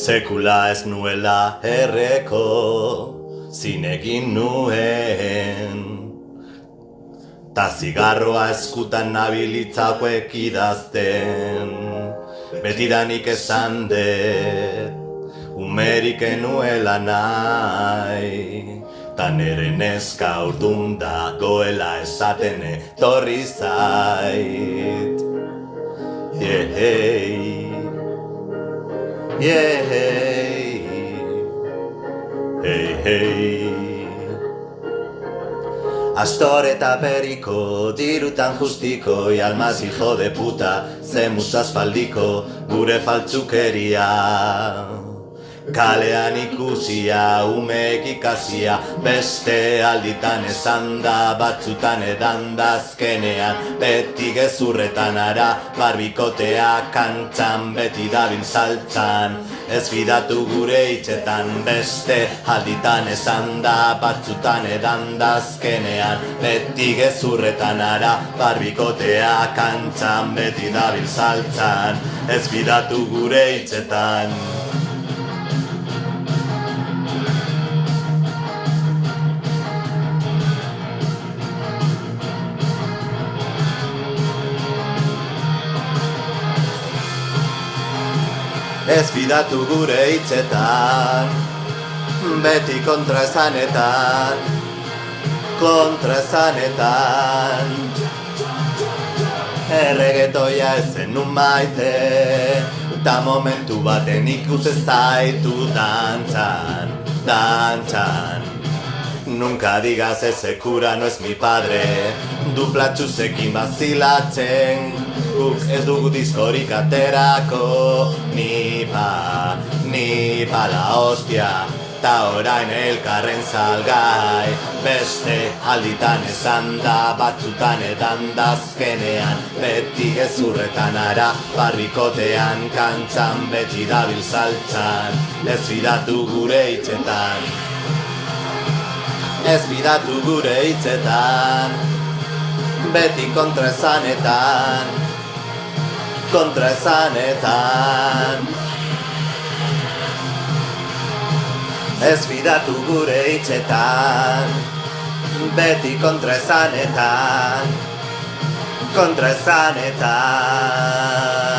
Sekula ez nuela erreko, zinegin nuen. Ta zigarroa eskutan nabilitzauek idazten, betidanik esan dut, umerik enuela nahi. Ta nere neska urdun dagoela esaten etorri zait. Yehei, yehei, hei hei. Astor eta periko, dirutan justiko, almaz hijo de puta, zemuz aspaldiko, gure faltzukeria. Kalean ikusia, umeek ikasia, beste alditan esan da, batzutan edan da azkenean, beti gezurretan ara, barbikotea kantxan, beti dabil saltzan, ez fidatu gure hitzetan, beste alditan esan da, batzutan edan da azkenean, beti gezurretan ara, barbikotea kantxan, beti dabil saltzan, ez fidatu gure hitzetan. Ez fidatu gure hitzetan, beti kontraesanetan, kontraesanetan. Erregetoia ezen nun maite, ta momentu baten ikusi zaitu dantzan, dantzan. Nunca digas ese cura no es mi padre, duplatxuzekin bazilatzen, guk ez dugu diskorik aterako, ni pa la hostia, ta orain elkarren salgai, beste alditan esan da, batzutan edan da azkenean, beti gezurretan ara, barrikotean, kantxan, beti dabil saltzan, ez fidatu gure hitzetan. Ez fidatu gure hitzetan, beti kontraesanetan, kontraesanetan. Ez fidatu gure hitzetan, beti kontraesanetan, kontraesanetan.